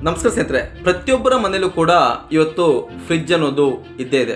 ನಮಸ್ಕಾರ ಸ್ನೇಹಿತರೆ, ಪ್ರತಿಯೊಬ್ಬರ ಮನೆಯಲ್ಲೂ ಕೂಡ ಇವತ್ತು ಫ್ರಿಡ್ಜ್ ಅನ್ನೋದು ಇದ್ದೇ ಇದೆ.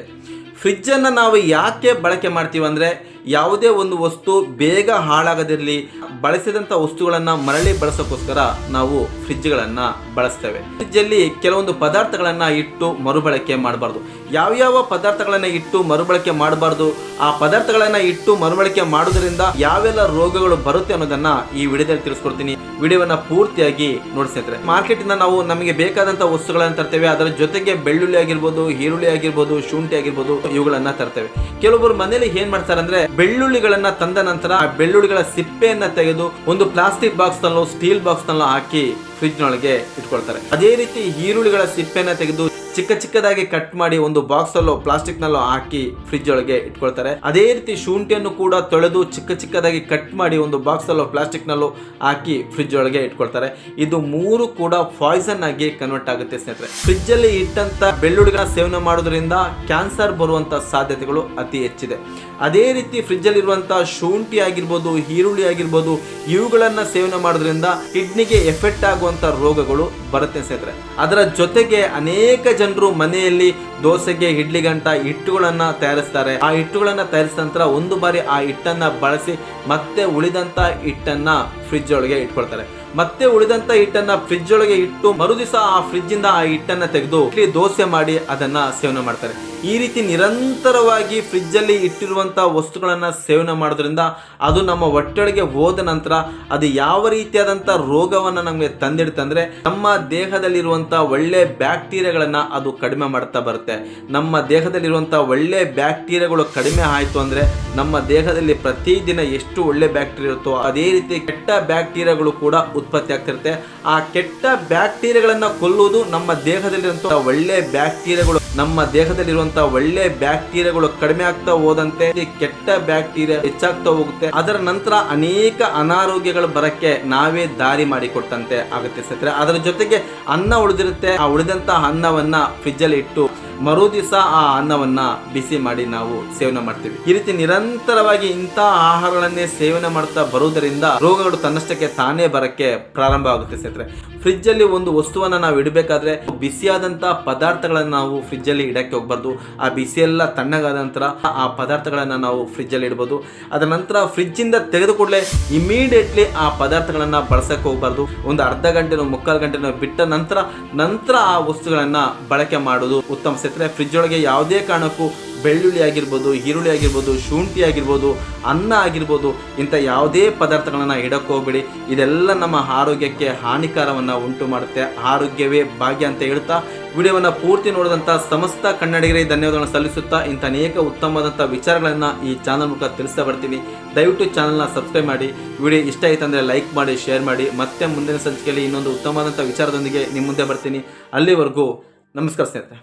ಫ್ರಿಡ್ಜನ್ನು ನಾವು ಯಾಕೆ ಬಳಕೆ ಮಾಡ್ತೀವಿ ಅಂದರೆ, ಯಾವುದೇ ಒಂದು ವಸ್ತು ಬೇಗ ಹಾಳಾಗದಿರಲಿ, ಬಳಸಿದಂಥ ವಸ್ತುಗಳನ್ನು ಮರಳಿ ಬಳಸೋಕ್ಕೋಸ್ಕರ ನಾವು ಫ್ರಿಡ್ಜ್ಗಳನ್ನು ಬಳಸ್ತೇವೆ. ಫ್ರಿಡ್ಜಲ್ಲಿ ಕೆಲವೊಂದು ಪದಾರ್ಥಗಳನ್ನು ಇಟ್ಟು ಮರುಬಳಕೆ ಮಾಡಬಾರ್ದು. ಯಾವ್ಯಾವ ಪದಾರ್ಥಗಳನ್ನು ಇಟ್ಟು ಮರುಬಳಕೆ ಮಾಡಬಾರ್ದು, ಆ ಪದಾರ್ಥಗಳನ್ನು ಇಟ್ಟು ಮರುಬಳಕೆ ಮಾಡೋದ್ರಿಂದ ಯಾವೆಲ್ಲ ರೋಗಗಳು ಬರುತ್ತೆ ಅನ್ನೋದನ್ನು ಈ ವಿಡಿಯೋದಲ್ಲಿ ತಿಳಿಸ್ಕೊಡ್ತೀನಿ. ವಿಡಿಯೋವನ್ನು ಪೂರ್ತಿಯಾಗಿ ನೋಡಿ ಸ್ನೇಹಿತರೆ. ಮಾರ್ಕೆಟಿಂದ ನಾವು ನಮಗೆ ಬೇಕಾದಂಥ ವಸ್ತುಗಳನ್ನು ತರ್ತೇವೆ. ಅದರ ಜೊತೆಗೆ ಬೆಳ್ಳುಳ್ಳಿ ಆಗಿರ್ಬೋದು, ಈರುಳ್ಳಿ ಆಗಿರ್ಬೋದು, ಶುಂಠಿ ಆಗಿರ್ಬೋದು, ಇವುಗಳನ್ನ ತರ್ತೇವೆ. ಕೆಲವೊಬ್ಬರು ಮನೆಯಲ್ಲಿ ಏನ್ ಮಾಡ್ತಾರೆ ಅಂದ್ರೆ, ಬೆಳ್ಳುಳ್ಳಿಗಳನ್ನ ತಂದ ನಂತರ ಆ ಬೆಳ್ಳುಳ್ಳಿಗಳ ಸಿಪ್ಪೆಯನ್ನ ತೆಗೆದು ಒಂದು ಪ್ಲಾಸ್ಟಿಕ್ ಬಾಕ್ಸ್ ನಲ್ಲೋ ಸ್ಟೀಲ್ ಬಾಕ್ಸ್ ನಲ್ಲೋ ಹಾಕಿ ಫ್ರಿಡ್ಜ್ ನೊಳಗೆ ಇಟ್ಕೊಳ್ತಾರೆ. ಅದೇ ರೀತಿ ಈರುಳ್ಳಿಗಳ ಸಿಪ್ಪೆಯನ್ನ ತೆಗೆದು ಚಿಕ್ಕ ಚಿಕ್ಕದಾಗಿ ಕಟ್ ಮಾಡಿ ಒಂದು ಬಾಕ್ಸ್ ಅಲ್ಲೋ ಪ್ಲಾಸ್ಟಿಕ್ ನಲ್ಲೋ ಹಾಕಿ ಫ್ರಿಡ್ಜ್ ಒಳಗೆ ಇಟ್ಕೊಳ್ತಾರೆ. ಅದೇ ರೀತಿ ಶುಂಠಿಯನ್ನು ಕೂಡ ತೊಳೆದು ಚಿಕ್ಕ ಚಿಕ್ಕದಾಗಿ ಕಟ್ ಮಾಡಿ ಒಂದು ಬಾಕ್ಸ್ ಅಲ್ಲೋ ಪ್ಲಾಸ್ಟಿಕ್ ನಲ್ಲೋ ಹಾಕಿ ಫ್ರಿಡ್ಜ್ ಒಳಗೆ ಇಟ್ಕೊಳ್ತಾರೆ. ಇದು ಮೂರು ಕೂಡ ಪಾಯ್ಸನ್ ಆಗಿ ಕನ್ವರ್ಟ್ ಆಗುತ್ತೆ ಸ್ನೇಹಿತರೆ. ಫ್ರಿಡ್ಜ್ ಅಲ್ಲಿ ಇಟ್ಟಂತ ಬೆಳ್ಳುಳ್ಳಿಗಳ ಸೇವನೆ ಮಾಡೋದ್ರಿಂದ ಕ್ಯಾನ್ಸರ್ ಬರುವಂತ ಸಾಧ್ಯತೆಗಳು ಅತಿ ಹೆಚ್ಚಿದೆ. ಅದೇ ರೀತಿ ಫ್ರಿಡ್ಜ್ ಅಲ್ಲಿ ಇರುವಂತಹ ಶುಂಠಿ ಆಗಿರ್ಬೋದು, ಈರುಳ್ಳಿ ಆಗಿರ್ಬೋದು, ಇವುಗಳನ್ನ ಸೇವನೆ ಮಾಡೋದ್ರಿಂದ ಕಿಡ್ನಿಗೆ ಎಫೆಕ್ಟ್ ಆಗುವಂತ ರೋಗಗಳು ಬರುತ್ತೆ ಸ್ನೇಹಿತರೆ. ಅದರ ಜೊತೆಗೆ ಅನೇಕ ಜನರು ಮನೆಯಲ್ಲಿ ದೋಸೆಗೆ, ಇಡ್ಲಿಗಂಟ ಹಿಟ್ಟುಗಳನ್ನ ತಯಾರಿಸ್ತಾರೆ. ಆ ಹಿಟ್ಟುಗಳನ್ನ ತಯಾರಿಸಿದ ನಂತರ ಒಂದು ಬಾರಿ ಆ ಹಿಟ್ಟನ್ನ ಬಳಸಿ ಮತ್ತೆ ಉಳಿದಂತ ಹಿಟ್ಟನ್ನ ಫ್ರಿಡ್ಜ್ ಒಳಗೆ ಇಟ್ಕೊಳ್ತಾರೆ. ಮತ್ತೆ ಉಳಿದಂತ ಹಿಟ್ಟನ್ನ ಫ್ರಿಡ್ಜ್ ಒಳಗೆ ಇಟ್ಟು ಮರುದಿವಸ ಆ ಫ್ರಿಡ್ಜ್ ಇಂದ ಆ ಹಿಟ್ಟನ್ನ ತೆಗೆದು ದೋಸೆ ಮಾಡಿ ಅದನ್ನ ಸೇವನೆ ಮಾಡ್ತಾರೆ. ಈ ರೀತಿ ನಿರಂತರವಾಗಿ ಫ್ರಿಡ್ಜ್ ಅಲ್ಲಿ ಇಟ್ಟಿರುವಂತಹ ವಸ್ತುಗಳನ್ನ ಸೇವನೆ ಮಾಡೋದ್ರಿಂದ ಅದು ನಮ್ಮ ಹೊಟ್ಟೆಯೊಳಗೆ ಹೋದ ನಂತರ ಅದು ಯಾವ ರೀತಿಯಾದಂತ ರೋಗವನ್ನ ನಮಗೆ ತಂದಿಡ್ತಂದ್ರೆ, ನಮ್ಮ ದೇಹದಲ್ಲಿರುವಂತಹ ಒಳ್ಳೆ ಬ್ಯಾಕ್ಟೀರಿಯಾಗಳನ್ನ ಅದು ಕಡಿಮೆ ಮಾಡ್ತಾ ಬರುತ್ತೆ. ನಮ್ಮ ದೇಹದಲ್ಲಿರುವಂತಹ ಒಳ್ಳೆ ಬ್ಯಾಕ್ಟೀರಿಯಾಗಳು ಕಡಿಮೆ ಆಯ್ತು ಅಂದ್ರೆ ನಮ್ಮ ದೇಹದಲ್ಲಿ ಪ್ರತಿದಿನ ಎಷ್ಟು ಒಳ್ಳೆ ಬ್ಯಾಕ್ಟೀರಿಯಾ ಇರುತ್ತೋ ಅದೇ ರೀತಿ ಕೆಟ್ಟ ಬ್ಯಾಕ್ಟೀರಿಯಾಗಳು ಕೂಡ ಉತ್ಪತ್ತಿ ಆಗ್ತಿರುತ್ತೆ. ಆ ಕೆಟ್ಟ ಬ್ಯಾಕ್ಟೀರಿಯಾಗಳನ್ನ ಕೊಲ್ಲುವುದು ನಮ್ಮ ದೇಹದಲ್ಲಿರುವಂತಹ ಒಳ್ಳೆ ಬ್ಯಾಕ್ಟೀರಿಯಾಗಳು. ನಮ್ಮ ದೇಹದಲ್ಲಿರುವಂತಹ ಒಳ್ಳೆ ಬ್ಯಾಕ್ಟೀರಿಯಾಗಳು ಕಡಿಮೆ ಆಗ್ತಾ ಹೋದಂತೆ ಕೆಟ್ಟ ಬ್ಯಾಕ್ಟೀರಿಯಾ ಹೆಚ್ಚಾಗ್ತಾ ಹೋಗುತ್ತೆ. ಅದರ ನಂತರ ಅನೇಕ ಅನಾರೋಗ್ಯಗಳು ಬರಕ್ಕೆ ನಾವೇ ದಾರಿ ಮಾಡಿಕೊಟ್ಟಂತೆ ಆಗುತ್ತೆ ಸ್ನೇಹಿತರೆ. ಅದರ ಜೊತೆಗೆ ಅನ್ನ ಉಳಿದಿರುತ್ತೆ. ಆ ಉಳಿದಂತಹ ಅನ್ನವನ್ನ ಫ್ರಿಡ್ಜ್ ಅಲ್ಲಿ ಇಟ್ಟು ಮರು ದಿವಸ ಆ ಅನ್ನವನ್ನ ಬಿಸಿ ಮಾಡಿ ನಾವು ಸೇವನೆ ಮಾಡ್ತೀವಿ. ಈ ರೀತಿ ನಿರಂತರವಾಗಿ ಇಂತಹ ಆಹಾರಗಳನ್ನೇ ಸೇವನೆ ಮಾಡ್ತಾ ಬರುವುದರಿಂದ ರೋಗಗಳು ತನ್ನಷ್ಟಕ್ಕೆ ತಾನೇ ಬರಕ್ಕೆ ಪ್ರಾರಂಭ ಆಗುತ್ತೆ ಸ್ನೇಹಿತರೆ. ಫ್ರಿಡ್ಜ್ ಅಲ್ಲಿ ಒಂದು ವಸ್ತುವನ್ನ ನಾವು ಇಡಬೇಕಾದ್ರೆ ಬಿಸಿಯಾದಂತಹ ಪದಾರ್ಥಗಳನ್ನ ನಾವು ಫ್ರಿಡ್ಜ್ ಅಲ್ಲಿ ಇಡಕ್ಕೆ ಹೋಗ್ಬಾರ್ದು. ಆ ಬಿಸಿ ಎಲ್ಲ ತಣ್ಣಗಾದ ನಂತರ ಆ ಪದಾರ್ಥಗಳನ್ನ ನಾವು ಫ್ರಿಡ್ಜ್ ಅಲ್ಲಿ ಇಡಬಹುದು. ಅದರ ನಂತರ ಫ್ರಿಡ್ಜ್ ಇಂದ ತೆಗೆದು ಕೂಡಲೇ ಇಮಿಡಿಯೇಟ್ಲಿ ಆ ಪದಾರ್ಥಗಳನ್ನ ಬಳಸಕ್ಕೆ ಹೋಗ್ಬಾರ್ದು. ಒಂದು ಅರ್ಧ ಗಂಟೆನೋ ಮುಕ್ಕಾಲು ಗಂಟೆನೋ ಬಿಟ್ಟ ನಂತರ ಆ ವಸ್ತುಗಳನ್ನ ಬಳಕೆ ಮಾಡೋದು ಉತ್ತಮ ಸ್ನೇಹಿತರೆ. ಫ್ರಿಡ್ಜ್ ಒಳಗೆ ಯಾವುದೇ ಕಾರಣಕ್ಕೂ ಬೆಳ್ಳುಳ್ಳಿ ಆಗಿರ್ಬೋದು, ಈರುಳ್ಳಿ ಆಗಿರ್ಬೋದು, ಶುಂಠಿ ಆಗಿರ್ಬೋದು, ಅನ್ನ ಆಗಿರ್ಬೋದು, ಇಂಥ ಯಾವುದೇ ಪದಾರ್ಥಗಳನ್ನ ಇಡಕ್ಕೆ ಹೋಗ್ಬೇಡಿ. ಇದೆಲ್ಲ ನಮ್ಮ ಆರೋಗ್ಯಕ್ಕೆ ಹಾನಿಕಾರವನ್ನು ಉಂಟು ಮಾಡುತ್ತೆ. ಆರೋಗ್ಯವೇ ಭಾಗ್ಯ ಅಂತ ಹೇಳ್ತಾ ವಿಡಿಯೋವನ್ನು ಪೂರ್ತಿ ನೋಡಿದಂಥ ಸಮಸ್ತ ಕನ್ನಡಿಗರಿಗೆ ಧನ್ಯವಾದಗಳನ್ನು ಸಲ್ಲಿಸುತ್ತಾ ಇಂಥ ಅನೇಕ ಉತ್ತಮವಾದಂಥ ವಿಚಾರಗಳನ್ನು ಈ ಚಾನಲ್ ಮೂಲಕ ತಿಳಿಸ್ತಾ ಬರ್ತೀನಿ. ದಯವಿಟ್ಟು ಚಾನಲ್ನ ಸಬ್ಸ್ಕ್ರೈಬ್ ಮಾಡಿ. ವಿಡಿಯೋ ಇಷ್ಟ ಆಯಿತು ಅಂದರೆ ಲೈಕ್ ಮಾಡಿ, ಶೇರ್ ಮಾಡಿ. ಮತ್ತೆ ಮುಂದಿನ ಸಂಚಿಕೆಯಲ್ಲಿ ಇನ್ನೊಂದು ಉತ್ತಮವಾದಂಥ ವಿಚಾರದೊಂದಿಗೆ ನಿಮ್ಮ ಮುಂದೆ ಬರ್ತೀನಿ. ಅಲ್ಲಿವರೆಗೂ ನಮಸ್ಕಾರ ಸ್ನೇಹಿತರೆ.